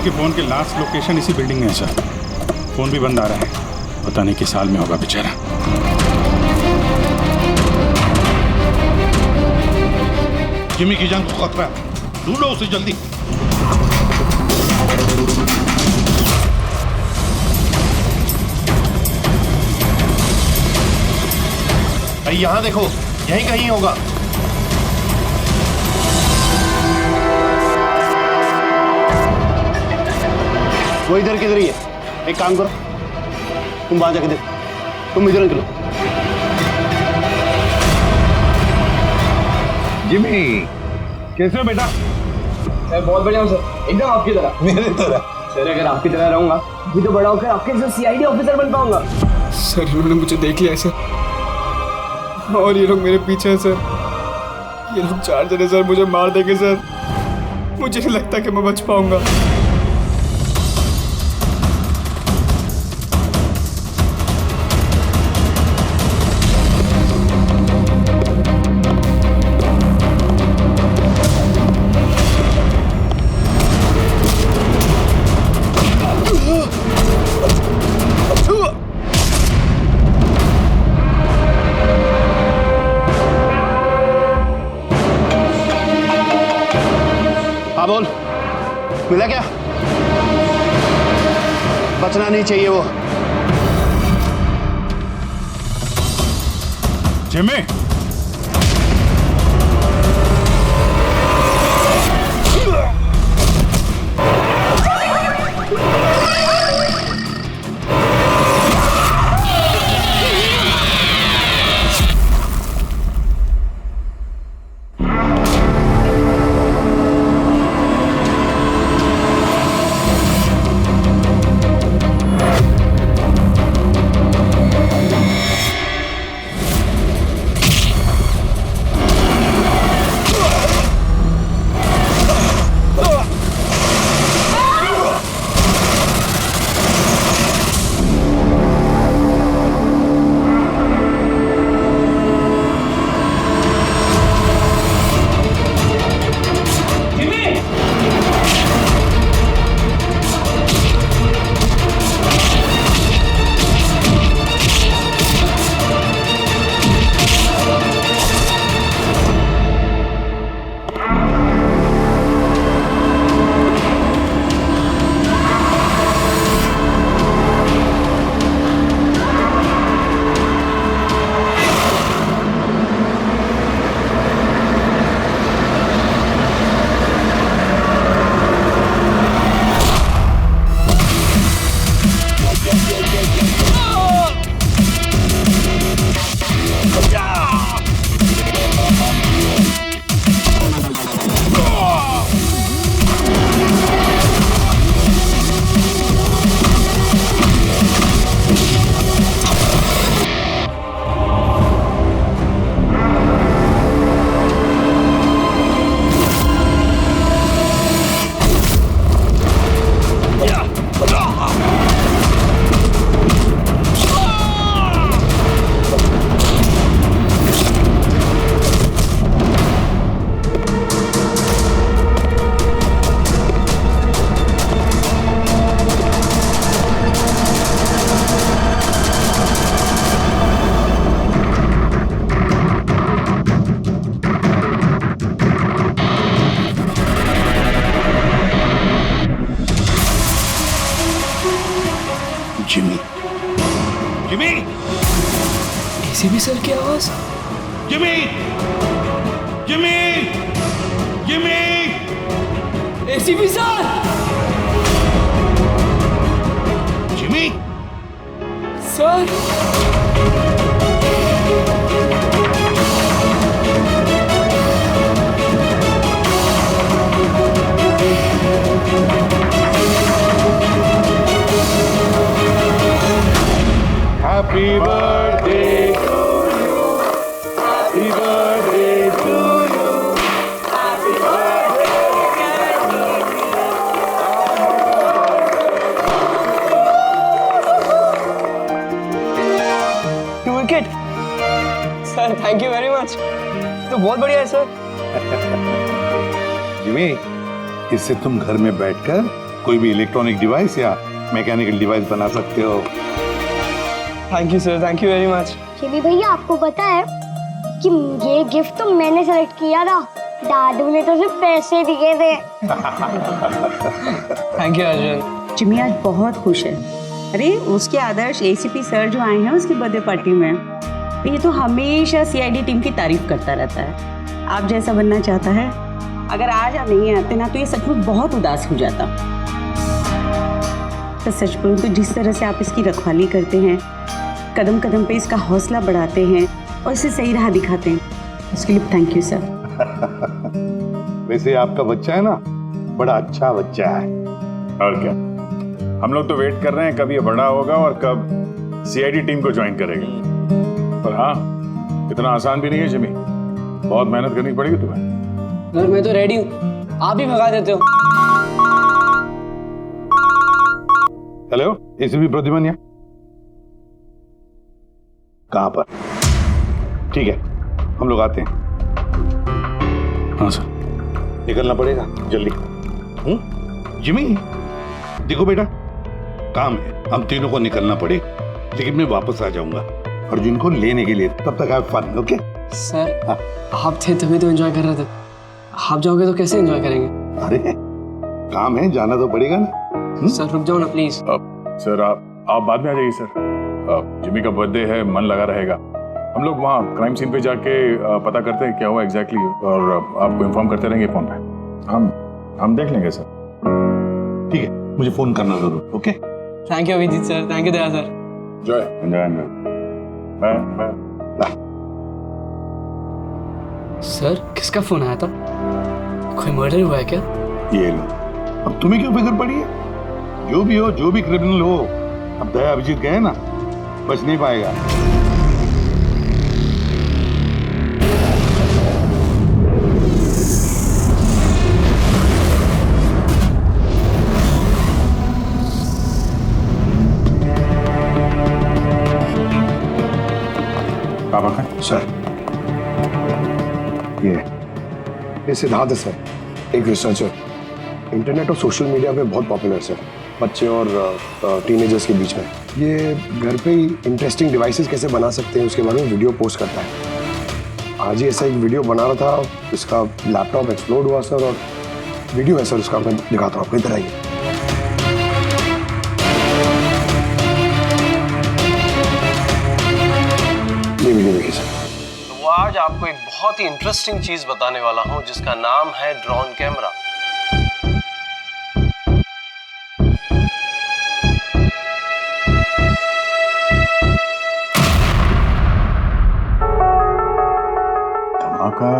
के फोन के last location इसी बिल्डिंग में है सर। फोन भी बंद आ रहा है, पता नहीं किस हाल में होगा बेचारा। जिमी की जान को खतरा है, ढूंढो उसे जल्दी। भाई यहाँ देखो, यहीं कहीं होगा। वो इधर किधर ही है। एक काम करो, तुम वहां जाके देखो, तुम इधर निकलो। जिमी कैसे हो बेटा? सर बहुत बढ़िया हूँ सर, एकदम आपकी तरह। मेरे तरह? सर अगर आपकी तरह रहूंगा अभी तो बड़ा होकर आपके जैसे सीआईडी ऑफिसर बन पाऊंगा। सर इन्होंने मुझे देख लिया है सर, और ये लोग मेरे पीछे हैं सर। ये लोग 4 जने सर मुझे मार देंगे सर। मुझे नहीं लगता कि मैं बच पाऊंगा। हाँ बोल, मिला क्या? बचना नहीं चाहिए वो। Jimmy Jimmy Jimmy ACP sir की आवाज। Jimmy Jimmy Jimmy ACP sir. Jimmy sir Happy birthday to you. Happy birthday to you. Happy birthday. Two wicket sir, thank you very much. तो बहुत बढ़िया है सर। जिमी, इससे तुम घर में बैठकर कोई भी इलेक्ट्रॉनिक डिवाइस या मैकेनिकल डिवाइस बना सकते हो। Thank you sir, thank you very much. Chimi भैया आपको पता है कि ये गिफ्ट तो मैंने सेलेक्ट किया था, दादू ने तो सिर्फ पैसे दिए थे। Thank you Arjun. चिमी आज बहुत खुश है। अरे उसके आदर्श एसीपी सर जो आए हैं उसकी बर्थडे पार्टी में, ये तो हमेशा सीआईडी टीम की तारीफ करता रहता है। आप जैसा बनना चाहता है, अगर आज आप नहीं आते ना तो ये सच में बहुत उदास हो जाता। तो सच बोलूं तो जिस तरह से आप इसकी रखवाली करते हैं, कदम कदम पे इसका हौसला बढ़ाते हैं और इसे सही राह दिखाते हैं, उसके लिए थैंक यू सर। वैसे आपका बच्चा है ना, बड़ा अच्छा बच्चा है। और क्या, हम लोग तो वेट कर रहे हैं कब ये बड़ा होगा और कब सीआईडी टीम को ज्वाइन करेगा। पर हाँ, इतना आसान भी नहीं है जिमी, बहुत मेहनत करनी पड़ेगी तुम्हें। सर मैं तो रेडी हूँ, आप ही भगा देते हो। हेलो, एसीपी प्रद्युमन यहाँ? कहाँ पर? ठीक है, हम लोग आते हैं। हाँ सर। निकलना पड़ेगा जल्दी। जिमी, देखो बेटा, काम है, हम तीनों को निकलना पड़े, लेकिन मैं वापस आ जाऊंगा अर्जुन को लेने के लिए। तब तक आप फन। ओके सर, आप थे तभी तो एंजॉय कर रहे थे, आप जाओगे तो कैसे एंजॉय करेंगे? अरे काम है, जाना तो पड़ेगा ना। सर रुक जाओ ना प्लीज। सर आप बाद में आ जाइए सर। जिमी का बर्थडे है, मन लगा रहेगा। हम लोग वहाँ क्राइम सीन पे जाके पता करते हैं क्या हुआ एग्जैक्टली, और आपको इन्फॉर्म करते रहेंगे फोन पे। हम देख लेंगे सर। ठीक है, मुझे फोन करना जरूर। Okay, thank you Abhijit sir, thank you Daya sir. Enjoy. Bye. Sir किसका फोन आया था? कोई मर्डर हुआ है क्या? ये लो, अब तुम्हें क्यों फिक्र पड़ी है? जो भी हो, जो भी क्रिमिनल हो, अब दया अभिजीत गए ना, बच नहीं पाएगा। सर ये सिद्धार्थ है सर, एक रिसर्चर, इंटरनेट और सोशल मीडिया पे बहुत पॉपुलर सर, बच्चे और टीनेजर्स के बीच में। ये घर पे ही इंटरेस्टिंग डिवाइसेस कैसे बना सकते हैं उसके बारे में वीडियो पोस्ट करता है। आज ही ऐसा एक वीडियो बना रहा था, इसका लैपटॉप एक्सप्लोड हुआ सर, और वीडियो है सर उसका, मैं दिखाता हूँ आपको, इधर आइए। ये वीडियो देखिए सर। तो आज आपको एक बहुत ही इंटरेस्टिंग चीज बताने वाला हूं जिसका नाम है ड्रोन कैमरा। धमाका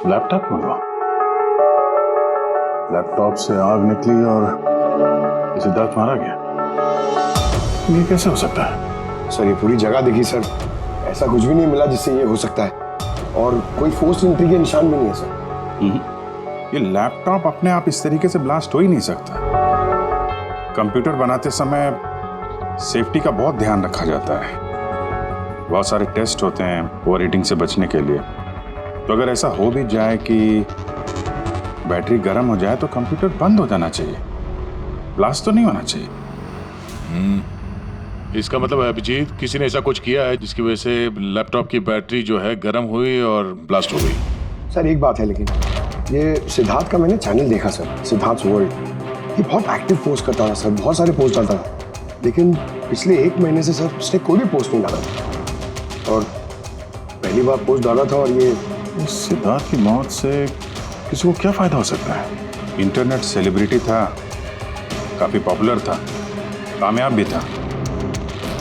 लैपटॉप में हुआ। लैपटॉप से आग निकली और सिद्धार्थ मारा गया। ये कैसे हो सकता है? सर ये पूरी जगह देखी सर, ऐसा कुछ भी नहीं मिला जिससे ये हो सकता है, और कोई फोर्स एंट्री के निशान भी नहीं है सर। ये लैपटॉप अपने आप इस तरीके से ब्लास्ट हो ही नहीं सकता। कंप्यूटर बनाते समय सेफ्टी का बहुत ध्यान रखा जाता है, बहुत सारे टेस्ट होते हैं ओवर हीटिंग से बचने के लिए। तो अगर ऐसा हो भी जाए कि बैटरी गर्म हो जाए तो कंप्यूटर बंद हो जाना चाहिए, ब्लास्ट तो नहीं होना चाहिए। इसका मतलब है अभिजीत, किसी ने ऐसा कुछ किया है जिसकी वजह से लैपटॉप की बैटरी जो है गर्म हुई और ब्लास्ट हो गई। सर एक बात है, लेकिन ये सिद्धार्थ का मैंने चैनल देखा सर, सिद्धार्थ वर्ल्ड, ये बहुत एक्टिव पोस्ट करता था सर, बहुत सारे पोस्ट डालता था, लेकिन पिछले 1 महीने से सर उसने कोई भी पोस्ट नहीं डाला था, और पहली बार पोस्ट डाला था। और ये सिद्धार्थ की मौत से किसी को क्या फायदा हो सकता है? इंटरनेट सेलिब्रिटी था, काफी पॉपुलर था, कामयाब भी था,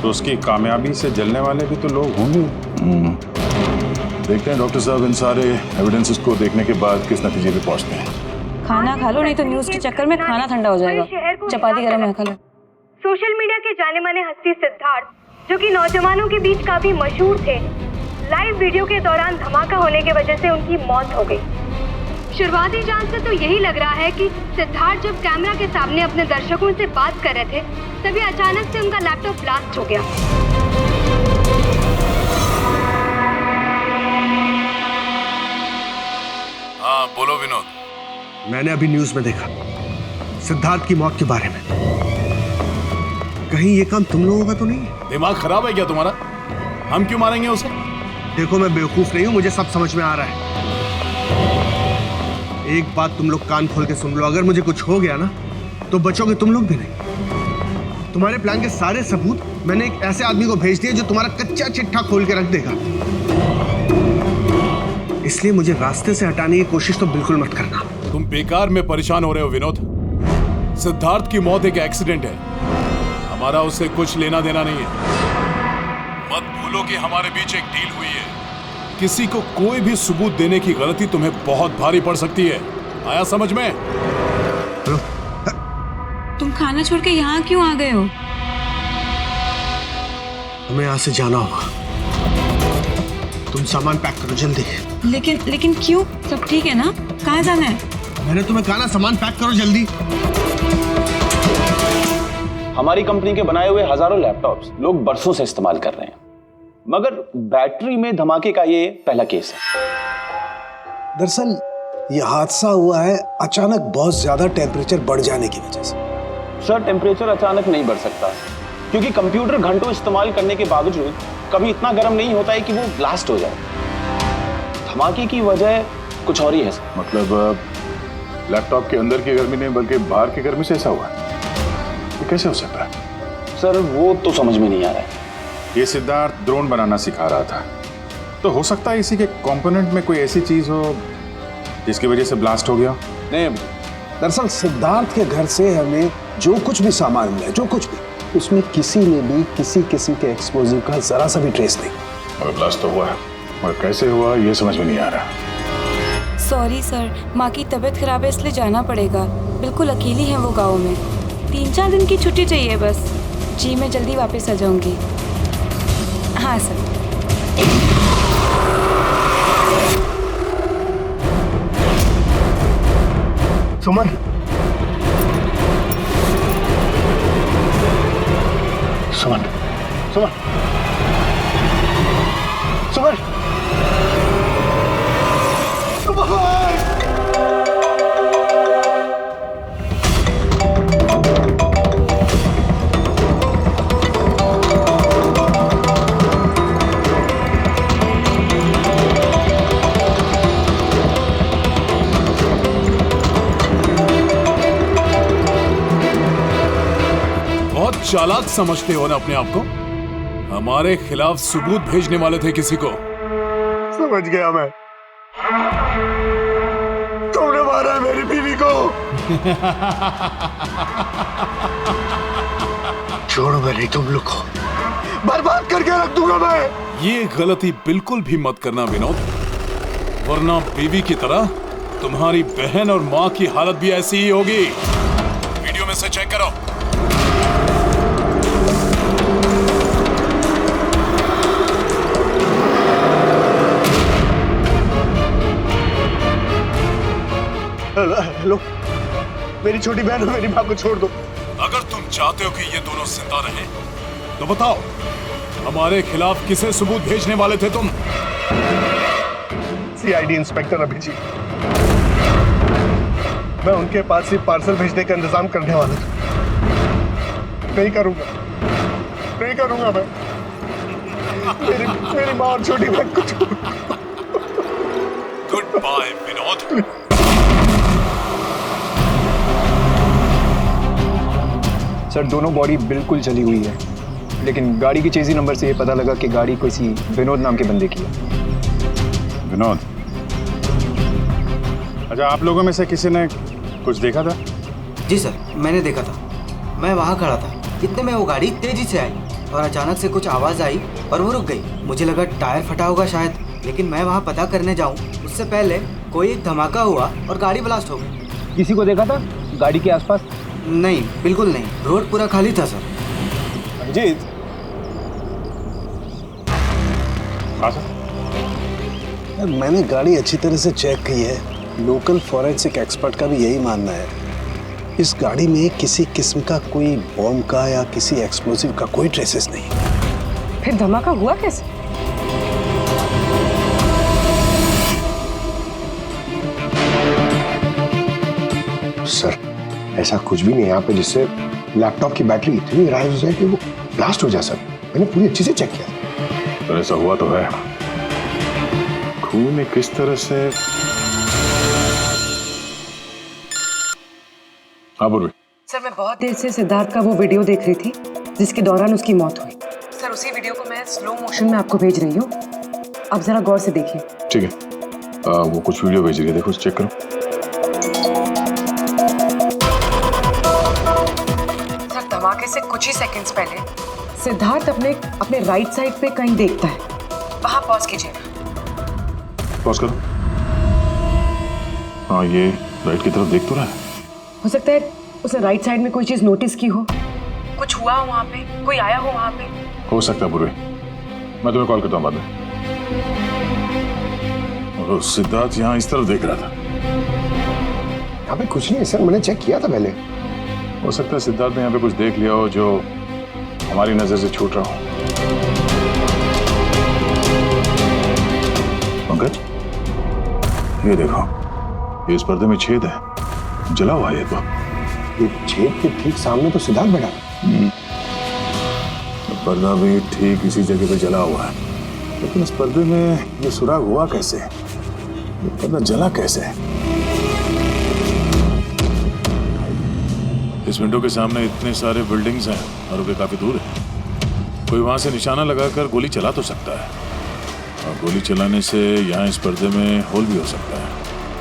तो उसकी कामयाबी से जलने वाले भी तो लोग होंगे। देखते हैं डॉक्टर साहब इन सारे एविडेंसेस को देखने के बाद किस नतीजे पे पहुंचते हैं। खाना खा लो, नहीं तो न्यूज के चक्कर में खाना ठंडा हो जाएगा। चपाती गरम है, खा लो। सोशल मीडिया के जाने माने हस्ती सिद्धार्थ, जो कि नौजवानों के बीच काफी मशहूर थे, लाइव वीडियो के दौरान धमाका होने की वजह से उनकी मौत हो गई। शुरुआती जांच से तो यही लग रहा है कि सिद्धार्थ जब कैमरा के सामने अपने दर्शकों से बात कर रहे थे, तभी अचानक से उनका लैपटॉप ब्लास्ट हो गया। हाँ बोलो विनोद। मैंने अभी न्यूज में देखा सिद्धार्थ की मौत के बारे में। कहीं ये काम तुम लोगों का तो नहीं है? दिमाग खराब है क्या तुम्हारा? हम क्यों मारेंगे उसे? देखो मैं बेवकूफ नहीं हूं, मुझे सब समझ में आ रहा है। एक बात तुम लोग कान खोल के सुन लो, अगर मुझे कुछ हो गया ना तो बचोगे तुम लोग भी नहीं। तुम्हारे प्लान के सारे सबूत मैंने एक ऐसे आदमी को भेज दिए जो तुम्हारा कच्चा चिट्ठा खोल के रख देगा। इसलिए मुझे रास्ते से हटाने की कोशिश तो बिल्कुल मत करना। तुम बेकार में परेशान हो रहे हो विनोद। सिद्धार्थ की मौत एक एक्सीडेंट है, हमारा उससे कुछ लेना देना नहीं है। मत भूलो कि हमारे बीच एक डील हुई है। किसी को कोई भी सबूत देने की गलती तुम्हें बहुत भारी पड़ सकती है। आया समझ में? तुम खाना छोड़ के यहाँ क्यों आ गए हो? हमें यहाँ से जाना होगा। तुम सामान पैक करो जल्दी। लेकिन क्यों? सब ठीक है ना? कहाँ जाना है? मैंने तुम्हें कहा ना, सामान पैक करो जल्दी। हमारी कंपनी के बनाए हुए हजारों लैपटॉप्स लोग बरसों से इस्तेमाल कर रहे हैं, मगर बैटरी में धमाके का ये पहला केस है। दरअसल ये हादसा हुआ है अचानक बहुत ज्यादा टेम्परेचर बढ़ जाने की वजह से। सर, टेम्परेचर अचानक नहीं बढ़ सकता, क्योंकि कंप्यूटर घंटों इस्तेमाल करने के बावजूद कभी इतना गर्म नहीं होता है कि वो ब्लास्ट हो जाए। धमाके की वजह कुछ और ही है। मतलब लैपटॉप के अंदर की गर्मी नहीं बल्कि बाहर की गर्मी से ऐसा हुआ? ये कैसे हो सकता है? सर, वो तो समझ में नहीं आ रहा है। ये सिद्धार्थ ड्रोन बनाना सिखा रहा था, तो हो सकता है इसी के कंपोनेंट में कोई ऐसी चीज हो जिसकी वजह से ब्लास्ट हो गया। नहीं, दरअसल सिद्धार्थ के घर से हमें जो कुछ भी सामान मिला, जो कुछ भी, उसमें किसी ने भी किसी किस्म के एक्सप्लोजिव का जरा सा भी ट्रेस नहीं। और ब्लास्ट तो हुआ है, और कैसे हुआ ये समझ में नहीं आ रहा। सॉरी सर, माँ की तबीयत खराब है इसलिए जाना पड़ेगा। बिल्कुल अकेली हैं वो गाँव में। 3-4 दिन की छुट्टी चाहिए बस। जी, मैं जल्दी वापस आ जाऊंगी। हाँ सर। सुमन, सुमन, सुमन, सुमन, चालाक समझते हो ना अपने आप को? हमारे खिलाफ सबूत भेजने वाले थे किसी को। समझ गया मैं। तुमने मारा है मेरी बीवी को। छोड़ूंगा नहीं तुम लोग को, बर्बाद करके रख दूंगा मैं। ये गलती बिल्कुल भी मत करना विनोद, वरना बीवी की तरह तुम्हारी बहन और माँ की हालत भी ऐसी ही होगी। वीडियो में से चेक करो। हेलो, मेरी छोटी बहन और मेरी माँ को छोड़ दो। अगर तुम चाहते हो कि ये दोनों जिंदा रहें, तो बताओ हमारे खिलाफ किसे सबूत भेजने वाले थे तुम? CID inspector Abhijit. मैं उनके पास ही पार्सल भेजने का इंतजाम करने वाला था। नहीं करूंगा मैं। मेरी माँ और छोटी बहन को छोड़। Good bye Vinod. सर, दोनों बॉडी बिल्कुल जली हुई है, लेकिन गाड़ी की चेजी नंबर से ये पता लगा कि गाड़ी किसी विनोद नाम के बंदे की है। विनोद? अच्छा, आप लोगों में से किसी ने कुछ देखा था? जी सर, मैंने देखा था। मैं वहाँ खड़ा था, इतने में वो गाड़ी तेजी से आई और अचानक से कुछ आवाज़ आई और वो रुक गई। मुझे लगा टायर फटा होगा शायद, लेकिन मैं वहाँ पता करने जाऊँ उससे पहले कोई एक धमाका हुआ और गाड़ी ब्लास्ट हो गई। किसी को देखा था गाड़ी के आसपास? नहीं, बिल्कुल नहीं, रोड पूरा खाली था सर। अभिजीत, हाँ सर। मैंने गाड़ी अच्छी तरह से चेक की है। लोकल फॉरेंसिक एक्सपर्ट का भी यही मानना है। इस गाड़ी में किसी किस्म का कोई बॉम्ब का या किसी एक्सप्लोसिव का कोई ट्रेसेस नहीं। फिर धमाका हुआ कैसे? सर ऐसा कुछ भी नहीं है यहाँ पे जिससे लैपटॉप की बैटरी इतनी राइज हो जाए कि वो ब्लास्ट हो जाए सर। मैंने पूरी अच्छी से चेक किया। पर ऐसा हुआ तो है। खून ने किस तरह से। हाँ पूर्वी। सर मैं बहुत देर से सिद्धार्थ का वो वीडियो देख रही थी जिसके दौरान उसकी मौत हुई। सर उसी वीडियो को मैं स्लो मोशन में आपको भेज रही हूँ, आप जरा गौर से देखिए। ठीक है, वो कुछ वीडियो भेज रही है, देखो चेक करो। सर धमाके से कुछ ही सेकंड्स पहले सिद्धार्थ अपने राइट साइड पे कहीं देखता है, वहां पॉज कीजिए। पॉज करो। हाँ ये राइट की तरफ देख तो रहा है। हो सकता है उसने राइट साइड में कोई चीज नोटिस की हो, कुछ हुआ हो वहां पे, कोई आया हो वहां पे। हो सकता है पूर्वी, मैं तुम्हें कॉल करता हूँ बाद में। और सिद्धार्थ यहाँ इस तरफ देख रहा था। यहाँ पे कुछ नहीं है सर, मैंने चेक किया था पहले। हो सकता है सिद्धार्थ ने यहाँ पे कुछ देख लिया हो जो हमारी नजर से छूट रहा हो। पंकज ये देखो, ये इस पर्दे में छेद है, जला हुआ है। तो ये छेद के ठीक सामने तो सिद्धार्थ बैठा है। पर्दा भी ठीक इसी जगह पे जला हुआ है, लेकिन इस पर्दे में ये सुराग हुआ कैसे? ये पर्दा जला कैसे? इस विंडो के सामने इतने सारे बिल्डिंग्स हैं और वे काफी दूर है। कोई वहां से निशाना लगाकर गोली चला तो सकता है, और गोली चलाने से यहाँ इस पर्दे में होल भी हो सकता है।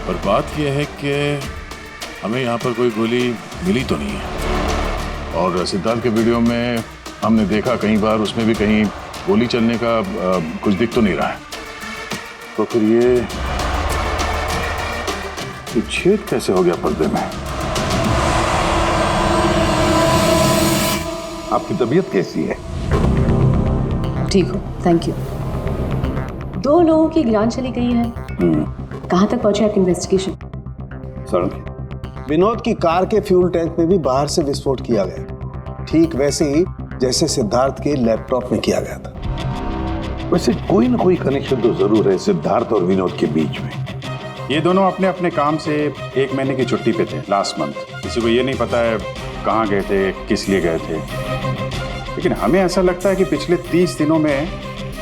पर बात यह है कि हमें यहाँ पर कोई गोली मिली तो नहीं है। और सिद्धार्थ के वीडियो में हमने देखा कई बार, उसमें भी कहीं गोली चलने का कुछ दिख तो नहीं रहा है। तो फिर ये छेद कैसे हो गया पर्दे में? आपकी तबीयत कैसी है? ठीक हो, थैंक यू। 2 लोगों की जान चली गई है। कहाँ तक पहुंचे आपकी इन्वेस्टिगेशन? सर विनोद की कार के फ्यूल टैंक में भी बाहर से विस्फोट किया गया, ठीक वैसे ही जैसे सिद्धार्थ के लैपटॉप में किया गया था। वैसे कोई ना कोई कनेक्शन तो जरूर है सिद्धार्थ और विनोद के बीच में। ये दोनों अपने अपने काम से 1 महीने की छुट्टी पे थे लास्ट मंथ। किसी को ये नहीं पता है कहाँ गए थे, किस लिए गए थे, लेकिन हमें ऐसा लगता है कि पिछले 30 दिनों में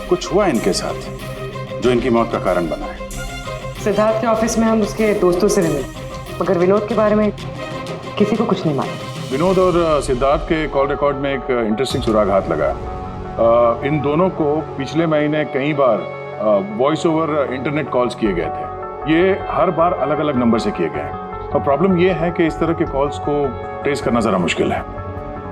कुछ हुआ इनके साथ जो इनकी मौत का कारण बना है। सिद्धार्थ के ऑफिस में हम उसके दोस्तों से मिले, मगर विनोद के बारे में किसी को कुछ नहीं मालूम। विनोद और सिद्धार्थ के कॉल रिकॉर्ड में एक इंटरेस्टिंग सुराग हाथ लगा। इन दोनों को पिछले महीने कई बार वॉइस ओवर इंटरनेट कॉल्स किए गए थे। ये हर बार अलग अलग नंबर से किए गए, और प्रॉब्लम ये है कि इस तरह के कॉल्स को ट्रेस करना जरा मुश्किल है।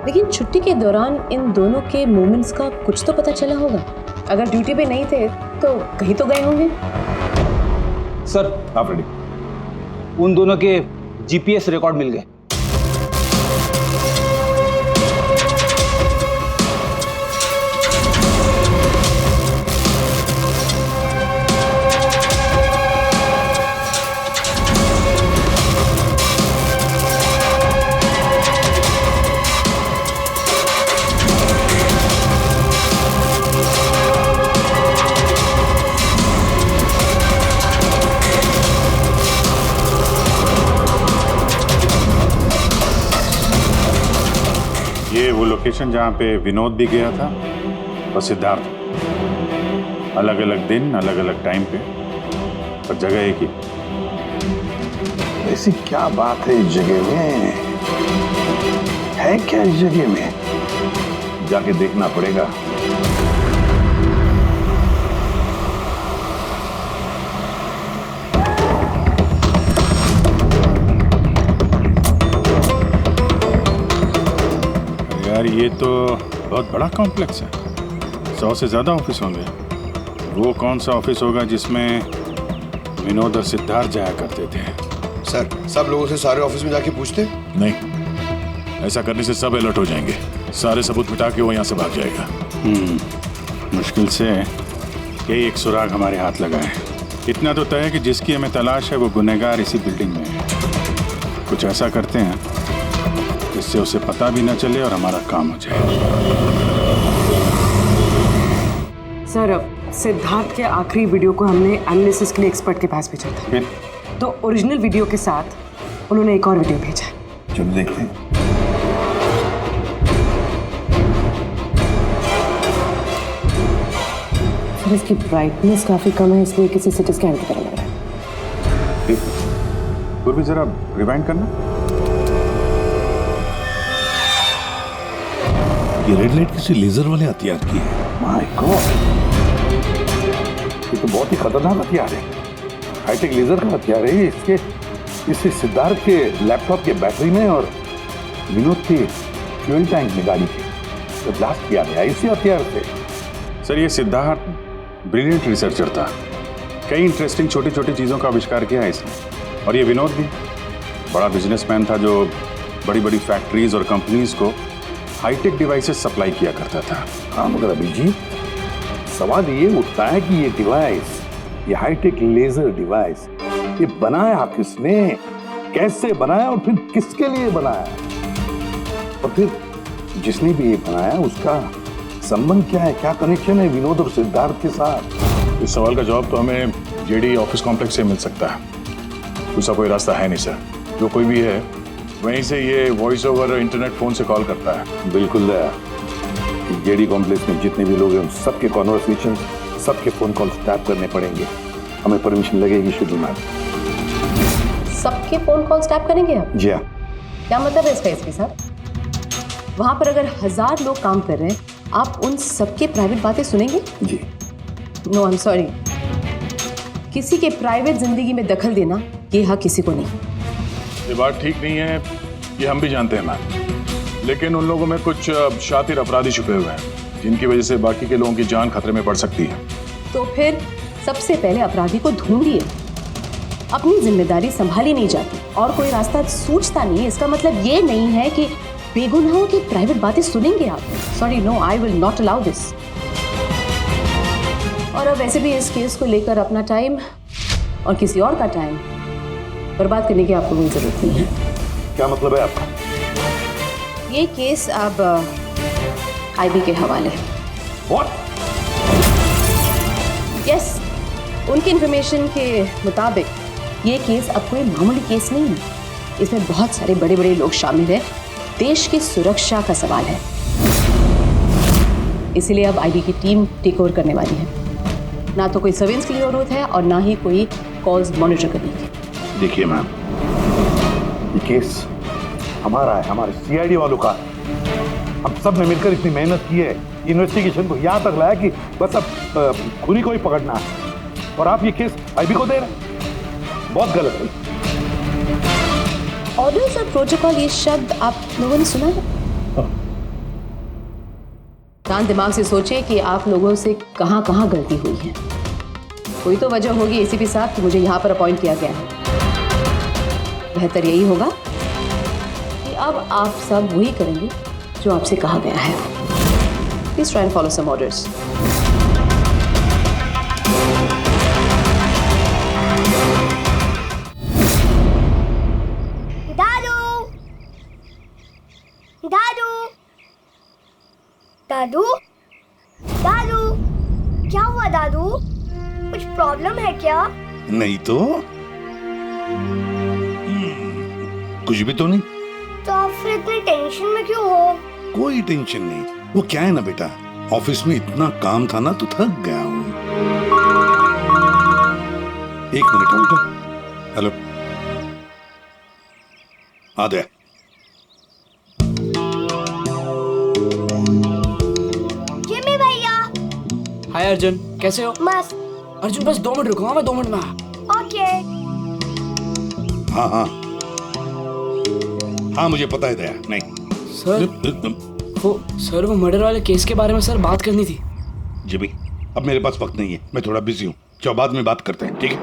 लेकिन छुट्टी के दौरान इन दोनों के मूवमेंट्स का कुछ तो पता चला होगा। अगर ड्यूटी पे नहीं थे तो कहीं तो गए होंगे। सर आप रेडी? उन दोनों के जीपीएस रिकॉर्ड मिल गए। ये वो लोकेशन जहाँ पे विनोद भी गया था और सिद्धार्थ, अलग अलग दिन अलग अलग टाइम पे, पर जगह एक ही। ऐसी क्या बात है इस जगह में? है क्या इस जगह में? जाके देखना पड़ेगा। यार ये तो बहुत बड़ा कॉम्प्लेक्स है, 100 से ज्यादा ऑफिस होंगे। वो कौन सा ऑफिस होगा जिसमें विनोद और सिद्धार्थ जाया करते थे? सर सब लोगों से सारे ऑफिस में जाके पूछते? नहीं, ऐसा करने से सब अलर्ट हो जाएंगे, सारे सबूत मिटा के वो यहाँ से भाग जाएगा। मुश्किल से यही एक सुराग हमारे हाथ लगा है। इतना तो तय है कि जिसकी हमें तलाश है वो गुनहगार इसी बिल्डिंग में है। कुछ ऐसा करते हैं जिससे उसे पता भी न चले और हमारा काम हो जाए। सर सिद्धार्थ के आखिरी वीडियो को हमने एनालिसिस के लिए एक्सपर्ट के पास भेजा था, तो ओरिजिनल वीडियो के साथ उन्होंने एक और वीडियो भेजा है। चलो देखते हैं। सर इसकी ब्राइटनेस काफी कम है, इसलिए किसी सिटी स्कैन की तरह लग रहा है। पूर्वी जरा रिवाइंड करना। ये रेड लाइट किसी लेजर वाले हथियार की है। माय गॉड, ये तो बहुत ही खतरनाक हथियार है। हाईटेक लेजर का हथियार है। इससे सिद्धार्थ के लैपटॉप के बैटरी में और विनोद के फ्यूल टैंक में गाड़ी के तो ब्लास्ट किया गया इसी हथियार से। सर ये सिद्धार्थ ब्रिलियंट रिसर्चर था, कई इंटरेस्टिंग छोटी छोटी चीज़ों का आविष्कार किया है इसने। और ये विनोद भी बड़ा बिजनेसमैन था जो बड़ी बड़ी फैक्ट्रीज और कंपनीज को हाईटेक डिवाइसेस सप्लाई किया करता था। हाँ मगर अभिजीत, सवाल ये उठता है कि ये डिवाइस, ये हाईटेक लेजर डिवाइस, ये बनाया किसने, कैसे बनाया और फिर किसके लिए बनाया, और फिर जिसने भी ये बनाया उसका संबंध क्या है, क्या कनेक्शन है विनोद और सिद्धार्थ के साथ। इस सवाल का जवाब तो हमें जेडी ऑफिस कॉम्प्लेक्स से मिल सकता है, दूसरा कोई रास्ता है नहीं सर। जो कोई भी है वहीं से ये वॉइस ओवर इंटरनेट फोन से कॉल करता है। बिल्कुल दया, जेडी कॉम्प्लेक्स में जितने भी लोग हैं सबके कॉन्वर्सेशन, सबके फोन कॉल टैप करने पड़ेंगे। हमें परमिशन लगेगी शेड्यूल मैम। सबके फोन कॉल्स टैप करेंगे आप? जी हाँ। क्या मतलब है इसका इसके साथ? वहां पर अगर 1000 लोग काम कर रहे हैं, आप उन सबके प्राइवेट बातें सुनेंगे? जी। नो आई एम सॉरी, किसी के प्राइवेट जिंदगी में दखल देना ये हक किसी को नहीं। ये बात ठीक नहीं है, ये हम भी जानते हैं मैम, लेकिन उन लोगों में कुछ शातिर अपराधी छुपे हुए हैं जिनकी वजह से बाकी के लोगों की जान खतरे में पड़ सकती है। तो फिर सबसे पहले अपराधी को ढूंढिए। अपनी जिम्मेदारी संभाली नहीं जाती और कोई रास्ता सूझता नहीं, इसका मतलब ये नहीं है कि बेगुनाहों की प्राइवेट बातें सुनेंगे आप। Sorry, no, I will not allow this. और अब वैसे भी इस केस को लेकर अपना टाइम और किसी और का टाइम बर्बाद करने की आपको कोई जरूरत नहीं है। क्या मतलब है आपका? ये केस अब आईबी के हवाले है। What? यस, उनकी इंफॉर्मेशन के मुताबिक ये केस अब कोई मामूली केस नहीं है, इसमें बहुत सारे बड़े बड़े लोग शामिल हैं। देश की सुरक्षा का सवाल है, इसीलिए अब आईबी की टीम टेक ओवर करने वाली है। ना तो कोई सर्वेलेंस की जरूरत है और ना ही कोई कॉल्स मॉनिटर करने की। देखिए मैम, ये केस हमारा है, हमारे सीआईडी वालों का। हम सब ने मिलकर इतनी मेहनत की है, इन्वेस्टिगेशन को यहाँ तक लाया कि बस अब खुनी को ही पकड़ना है, और आप ये केस आईबी को दे रहे हैं। बहुत गलत है। ऑर्डर्स और प्रोटोकॉल, ये शब्द आप लोगों ने सुना है? शांत दिमाग से सोचिए कि आप लोगों से कहाँ कहाँ गलती हुई है। कोई तो वजह होगी एसीपी साहब कि मुझे यहाँ पर अपॉइंट किया गया है। बेहतर यही होगा कि अब आप सब वही करेंगे जो आपसे कहा गया है। Please try and follow some orders. दादू, दादू, क्या हुआ दादू? कुछ प्रॉब्लम है क्या? नहीं तो कुछ भी तो नहीं। तो आप फिर इतने टेंशन में क्यों हो? कोई टेंशन नहीं। वो क्या है ना बेटा, ऑफिस में इतना काम था ना तो थक गया हूँ। एक मिनट बेटा। हेलो, आ गया। जिमी भैया। हाय अर्जुन, कैसे हो? मस्त। अर्जुन बस 2 मिनट रुको, मैं 2 मिनट में आ। ओके। हाँ हाँ हाँ, मुझे पता है दया। नहीं सर वो मर्डर वाले केस के बारे में सर बात करनी थी। जी भाई, अब मेरे पास वक्त नहीं है, मैं थोड़ा बिजी हूँ। चलो बाद में बात करते हैं, ठीक है?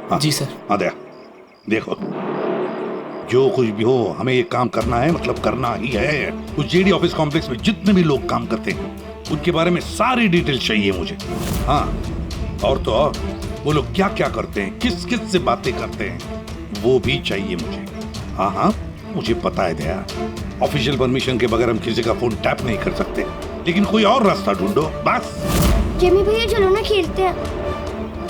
हाँ जी सर। हाँ दया, देखो जो कुछ भी हो हमें ये काम करना है, मतलब करना ही है। उस जेडी ऑफिस कॉम्प्लेक्स में जितने भी लोग काम करते हैं उनके बारे में सारी डिटेल चाहिए मुझे। हाँ, और तो और वो लोग क्या क्या करते हैं, किस किस से बातें करते हैं, वो भी चाहिए मुझे। हाँ हाँ, मुझे पता है दया, ऑफिशियल परमिशन के बगैर हम किसी का फोन टैप नहीं कर सकते, लेकिन कोई और रास्ता ढूंढो बस। जिमी भैया चलो ना खेलते हैं।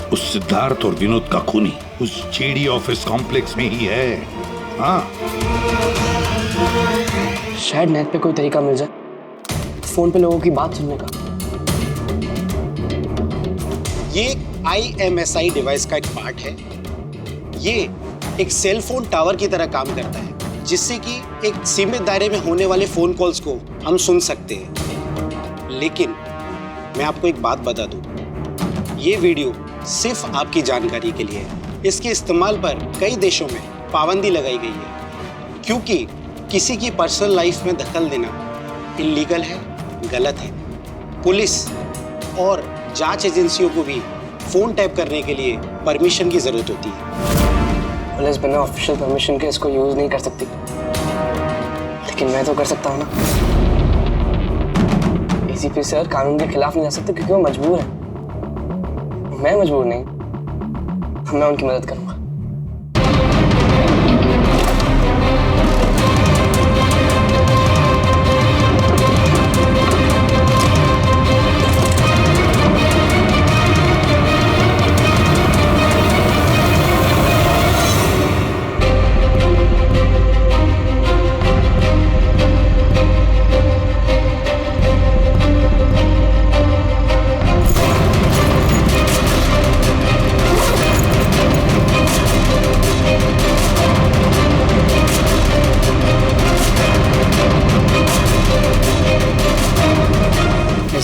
उस सिद्धार्थ और विनोद का खूनी उस जेडी ऑफिस कॉम्प्लेक्स में ही है। हाँ शायद नेट पे कोई तरीका मिल जाए फोन पे लोगों की बात सुनने का। ये IMSI डिवाइस का एक पार्ट है। ये एक सेल फोन टावर की तरह काम करता है, जिससे कि एक सीमित दायरे में होने वाले फोन कॉल्स को हम सुन सकते हैं। लेकिन मैं आपको एक बात बता दूं, ये वीडियो सिर्फ आपकी जानकारी के लिए है। इसके इस्तेमाल पर कई देशों में पाबंदी लगाई गई है, क्योंकि किसी की पर्सनल लाइफ में दखल देना इल्लीगल है, गलत है। पुलिस और जांच एजेंसियों को भी फोन टैप करने के लिए परमिशन की जरूरत होती है। पुलिस बिना ऑफिशियल परमिशन के इसको यूज नहीं कर सकती, लेकिन मैं तो कर सकता हूँ ना। ACP सर कानून के खिलाफ नहीं जा सकते क्योंकि वो मजबूर है। मैं मजबूर नहीं, मैं उनकी मदद करूंगा।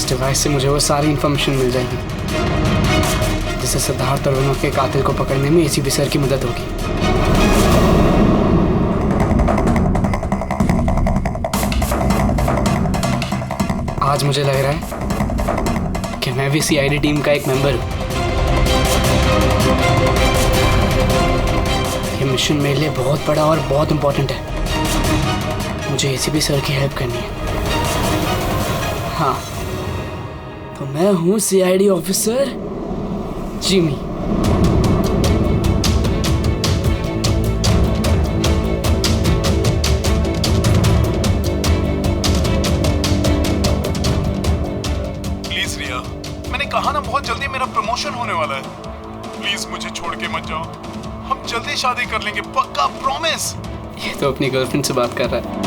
डिवाइस से मुझे वो सारी इंफॉर्मेशन मिल जाएगी जिससे सिद्धार्थ और विनोद के कातिल को पकड़ने में ACP सर की मदद होगी। आज मुझे लग रहा है कि मैं भी CID टीम का एक मेंबर हूँ। ये मिशन मेरे लिए बहुत बड़ा और बहुत इंपॉर्टेंट है। मुझे ACP सर की हेल्प करनी है। हाँ, तो मैं हूँ CID ऑफिसर जिमी। प्लीज रिया, मैंने कहा ना बहुत जल्दी मेरा प्रमोशन होने वाला है। प्लीज मुझे छोड़ के मत जाओ, हम जल्दी शादी कर लेंगे, पक्का, प्रॉमिस। ये तो अपनी गर्लफ्रेंड से बात कर रहा है।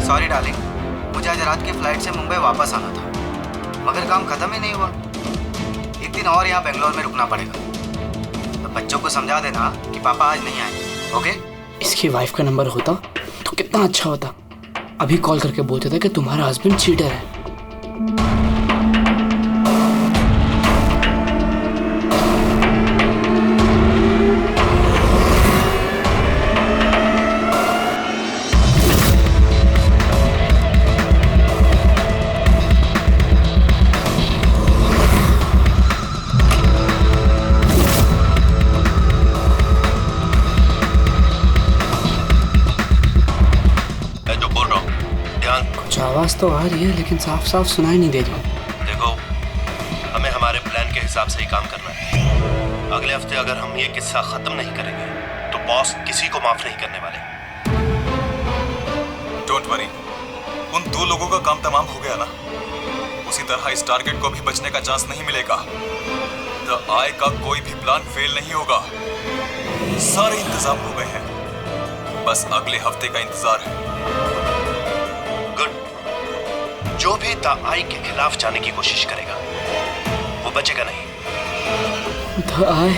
सॉरी डार्लिंग, मुझे आज रात की फ्लाइट से मुंबई वापस आना था, मगर काम खत्म ही नहीं हुआ। एक दिन और यहाँ बेंगलोर में रुकना पड़ेगा। तो बच्चों को समझा देना कि पापा आज नहीं आए, ओके? इसकी वाइफ का नंबर होता तो कितना अच्छा होता। अभी कॉल करके बोलते थे कि तुम्हारा हस्बैंड चीटर है। आवाज तो आ रही है लेकिन साफ साफ सुनाई नहीं दे रही। देखो, हमें हमारे प्लान के हिसाब से ही काम करना है। अगले हफ्ते अगर हम ये किस्सा खत्म नहीं करेंगे तो बॉस किसी को माफ नहीं करने वाले। डोंट वरी, उन 2 लोगों का काम तमाम हो गया ना। उसी तरह इस टारगेट को भी बचने का चांस नहीं मिलेगा। द आई का कोई भी प्लान फेल नहीं होगा। सारे इंतजाम हो गए हैं, बस अगले हफ्ते का इंतजार है। जो भी द आई के खिलाफ जाने की कोशिश करेगा वो बचेगा नहीं। द आई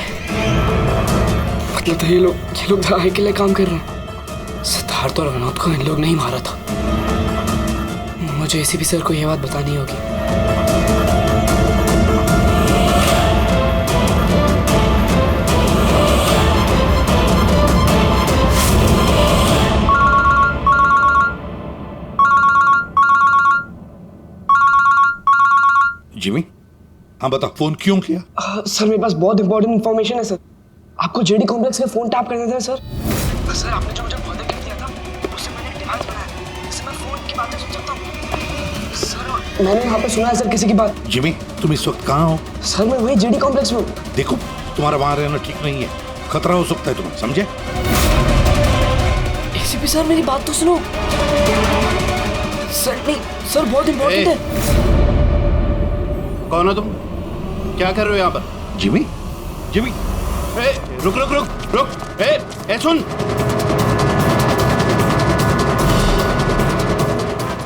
मतलब ये लोग द आई के लिए काम कर रहे हैं। सिद्धार्थ और विनोद को इन लोग नहीं मारा था। मुझे ACP सर को ये बात बतानी होगी। जिमी, हाँ बता, फोन क्यों किया? सर मेरे पास बहुत इंपॉर्टेंट इन्फॉर्मेशन है सर। आपको JD कॉम्प्लेक्स के फोन टैप करने थे सर। सर आपने जो मुझे बहुत गिफ्ट दिया था उससे मैंने एक डिवाइस बनाया जिससे मैं फोन की बातें सुन सकता हूँ। सर मैंने यहाँ पे सुना है सर किसी की बात। जिमी, तुम इस वक्त कहाँ हो? सर मैं वही JD कॉम्प्लेक्स में हूँ। देखो, तुम्हारा वहाँ रहना ठीक नहीं है, खतरा हो सकता है तुम्हें, समझे? ACP सर मेरी बात तो सुनो। सर नहीं, सर बहुत इंपॉर्टेंट है। कौन हो तुम? क्या कर रहे हो यहाँ पर? जिमी, जिमी, रुक रुक रुक रुक, ए सुन।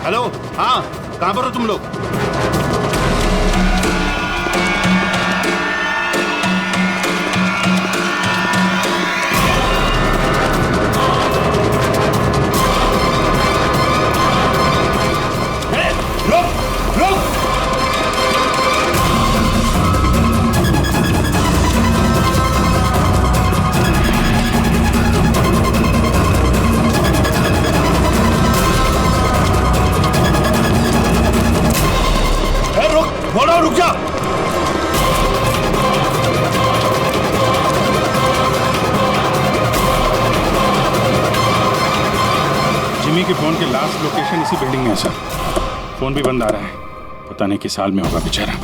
हेलो, हाँ, कहाँ पर हो तुम लोग? रुक जा। जिमी के फोन के लास्ट लोकेशन इसी बिल्डिंग में है सर। फोन भी बंद आ रहा है, पता नहीं किस हाल में होगा बेचारा।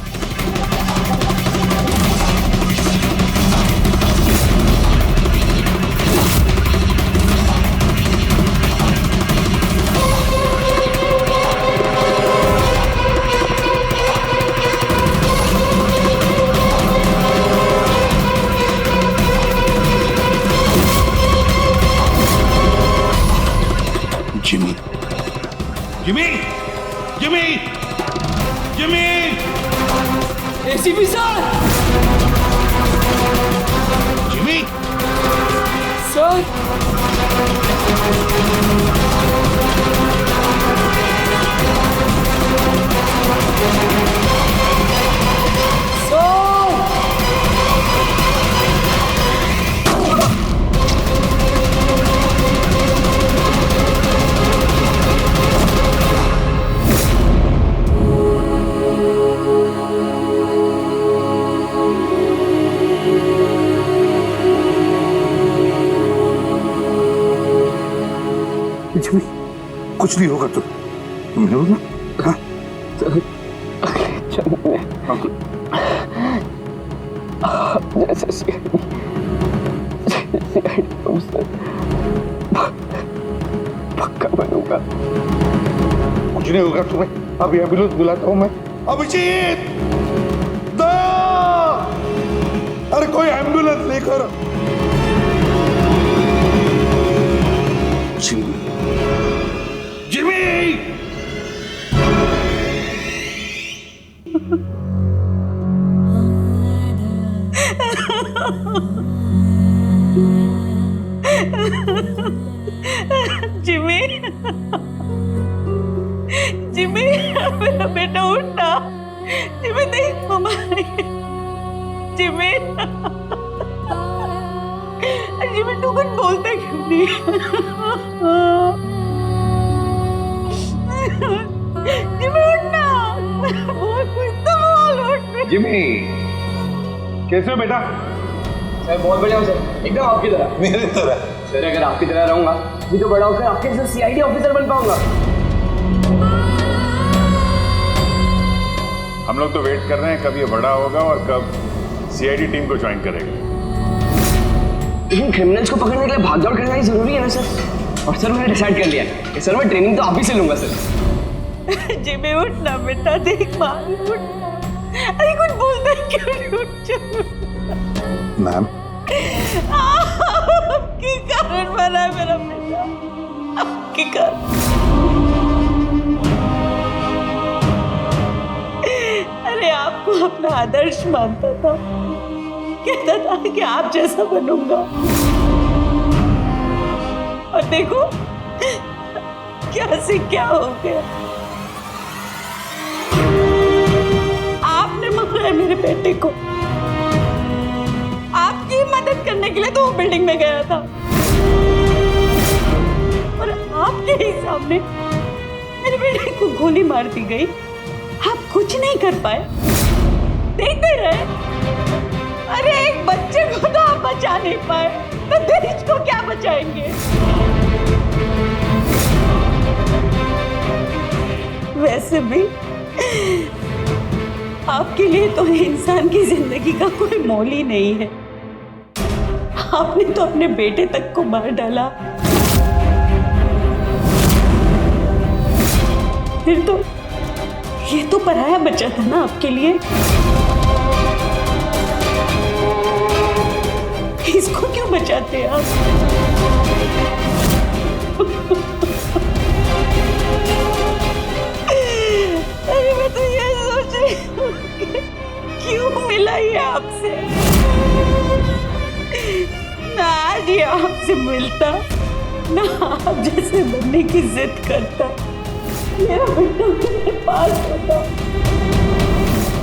Jimmy, Jimmy, Jimmy, Jimmy, ACP sir, Jimmy, sir, कुछ नहीं होगा तुम लोग। हाँ? जैसे पक्का बनूंगा। कुछ नहीं होगा तुम्हें। अभी एम्बुलेंस बुलाता हूँ मैं। अभिजीत, अरे कोई एम्बुलेंस लेकर। जिमी, जिमी, जिमी, मेरा बेटा उठना। जिमी देख मम्मा, जिमी, जिमी तू कुछ बोलता क्यों नहीं? जिमी उठना, बोल कुछ तो बोल उठ। जिमी, कैसे हो बेटा? सर बहुत बढ़िया हूँ सर, एकदम आपकी तरह। मेरी तरह? सर अगर आपकी तरह रहूंगा भी तो बड़ा होकर आपके जैसे सीआईडी ऑफिसर बन पाऊंगा। हम लोग तो वेट कर रहे हैं कब ये बड़ा होगा और कब सीआईडी टीम को ज्वाइन करेगा। लेकिन क्रिमिनल्स को पकड़ने के लिए भागदौड़ करना ही जरूरी है ना सर। और सर मैंने डिसाइड कर लिया कि सर मैं ट्रेनिंग तो आप ही से लूंगा सर। जिमी उठना बेटा, देख मार उठना। अरे कुछ बोलता है क्यों नहीं? उठ जा मैम। आपके कारण मरा है मेरा बेटा, आपके कारण। अरे आपको अपना आदर्श मानता था, कहता था कि आप जैसा बनूंगा, और देखो क्या से क्या हो गया। आपने मारा है मेरे बेटे को। आपकी मदद करने के लिए तो वो बिल्डिंग में गया था, और आपके ही सामने मेरे बेटे को गोली मार दी गई। आप कुछ नहीं कर पाए, देखते रहे। अरे एक बच्चे को तो आप बचा नहीं पाए, तो देश को क्या बचाएंगे? वैसे भी आपके लिए तो इंसान की जिंदगी का कोई मोल ही नहीं है। आपने तो अपने बेटे तक को मार डाला, फिर तो ये तो पराया बच्चा था ना आपके लिए। इसको क्यों बचाते आप? अरे मैं तो ये सोच रही हूँ क्यों मिला ये आपसे। ना आज ये आपसे मिलता, ना आप जैसे बनने की जिद करता, मेरा बेटा मेरे पास होता।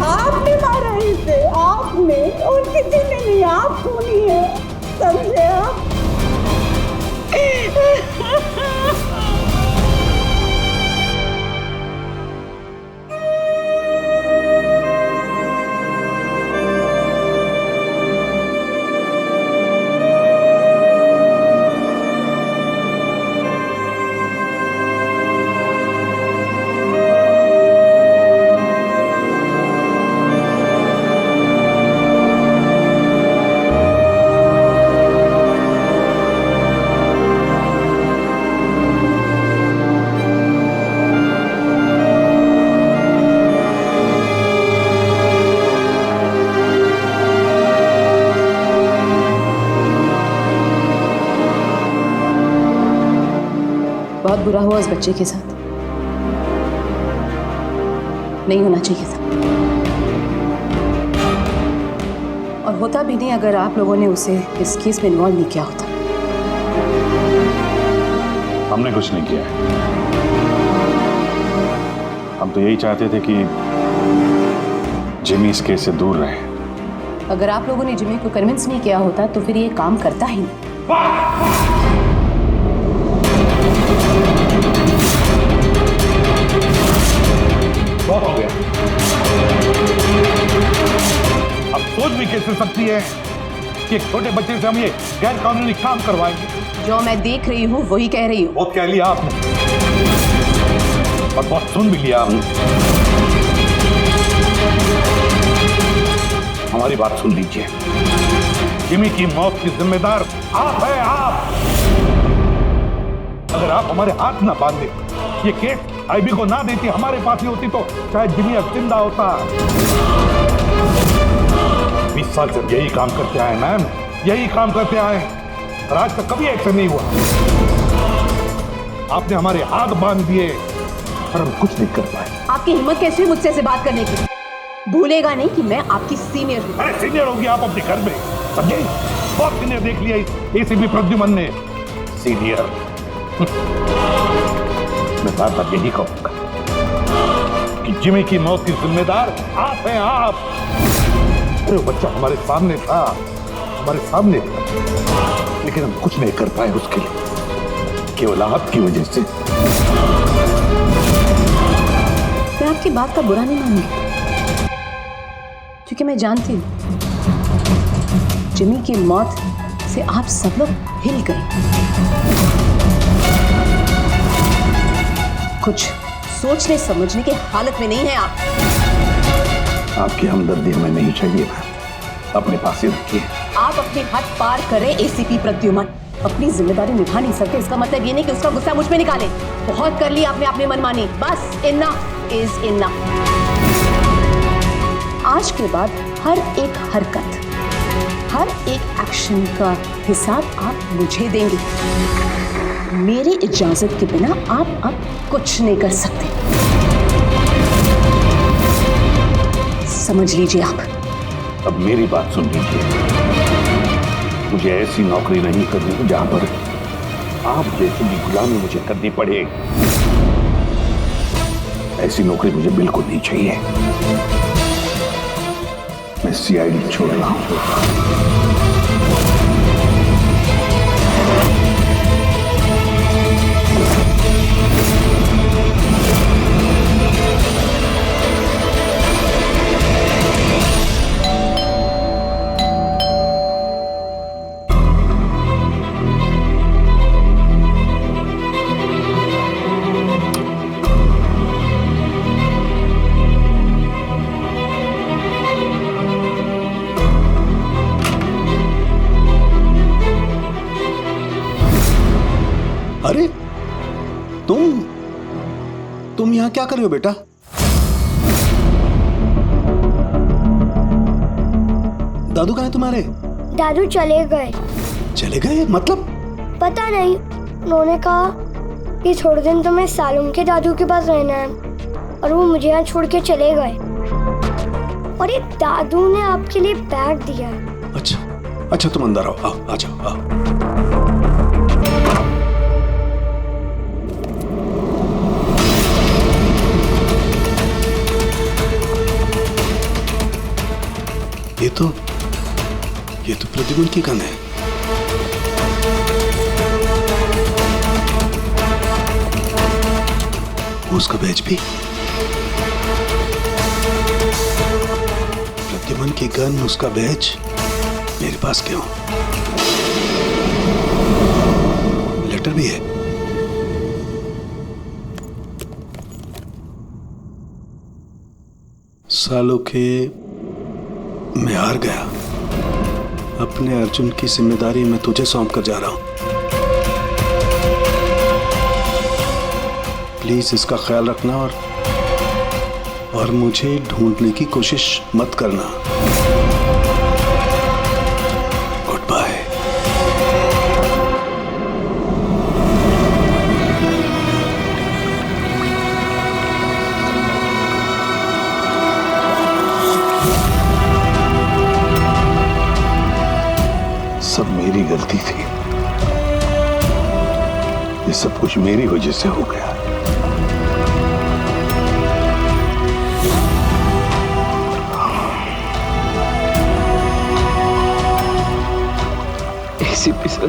आपने मारा इसे, आपने, और किसी ने नहीं, आप खूनी है, समझे आप? बहुत बुरा हुआ उस बच्चे के साथ, नहीं होना चाहिए था। और होता भी नहीं अगर आप लोगों ने उसे इस केस में इन्वॉल्व नहीं किया होता। हमने कुछ नहीं किया है। हम तो यही चाहते थे कि जिमी इस केस से दूर रहे। अगर आप लोगों ने जिमी को कन्विंस नहीं किया होता तो फिर ये काम करता ही नहीं। बहुत हो गया। अब सोच भी कैसे सकती है कि एक छोटे बच्चे से हम ये गैर कानूनी काम करवाएंगे। जो मैं देख रही हूँ वही कह रही हूँ। बहुत कह लिया आपने और बहुत सुन भी लिया आपने। हमारी बात सुन लीजिए। जिमी की मौत की जिम्मेदार आप है, आप। अगर आप हमारे हाथ ना बांधे, ये केस आईबी को ना देती, हमारे पास ही होती, तो शायद जिमी अब जिंदा होता। 20 साल से यही काम करते आए मैम, यही काम करते आए, और आज तक कभी एक्शन नहीं हुआ। आपने हमारे हाथ बांध दिए और हम कुछ नहीं कर पाए। आपकी हिम्मत कैसी मुझसे ऐसे बात करने की? भूलेगा नहीं कि मैं आपकी सीनियर हूँ। अरे सीनियर होगी आप अपने घर में, समझे? बहुत सीनियर देख लिया एसीपी प्रद्युमन ने। सीनियर मैं बार बार यही कहूंगा कि जिमी की मौत की जिम्मेदार आप हैं, आप। अरे वो बच्चा हमारे सामने था, हमारे सामने था, लेकिन हम कुछ नहीं कर पाए उसके लिए, केवल आपकी वजह से। मैं आपकी बात का बुरा नहीं मानूंगी, क्योंकि मैं जानती हूँ जिमी की मौत से आप सब लोग हिल गए। कुछ सोचने समझने की हालत में नहीं है आप। आपकी हमदर्दी हमें नहीं चाहिए मैम, अपने पास ही रखिए। आप अपने हद पार करें एसीपी प्रद्युमन। अपनी जिम्मेदारी निभा नहीं सकते, इसका मतलब ये नहीं कि उसका गुस्सा मुझ पे निकाले। बहुत कर लिया आपने अपनी मनमानी, बस इनफ इज इनफ। आज के बाद हर एक हरकत, हर एक एक्शन का हिसाब आप मुझे देंगे। मेरी इजाजत के बिना आप अब कुछ नहीं कर सकते, समझ लीजिए आप। अब मेरी बात सुन लीजिए। मुझे ऐसी नौकरी नहीं करनी जहां पर आप जैसे की गुलामी मुझे करनी पड़े। ऐसी नौकरी मुझे बिल्कुल नहीं चाहिए। मैं सीआईडी छोड़ रहा हूं। अरे तुम यहाँ क्या कर रहे हो बेटा? दादू कहाँ है तुम्हारे? दादू चले गए। चले गए मतलब? पता नहीं, उन्होंने कहा कि थोड़े दिन तो मैं सालून के दादू के पास रहना है और वो मुझे यहाँ छोड़ के चले गए। और ये दादू ने आपके लिए बैग दिया। अच्छा तुम अंदर आओ, आ जाओ, आओ। ये तो प्रतिमन की गन है। उसका बैच भी। प्रतिमन की गन, उसका बैच मेरे पास क्यों? लेटर भी है। सालों के मैं हार गया। अपने अर्जुन की जिम्मेदारी मैं तुझे सौंप कर जा रहा हूं। प्लीज इसका ख्याल रखना और मुझे ढूंढने की कोशिश मत करना। Good bye. सब मेरी गलती थी। ये सब कुछ मेरी वजह से हो गया। एसीपी सर,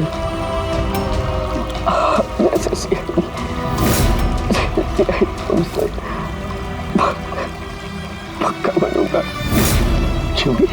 पक्का बनूंगा। जो भी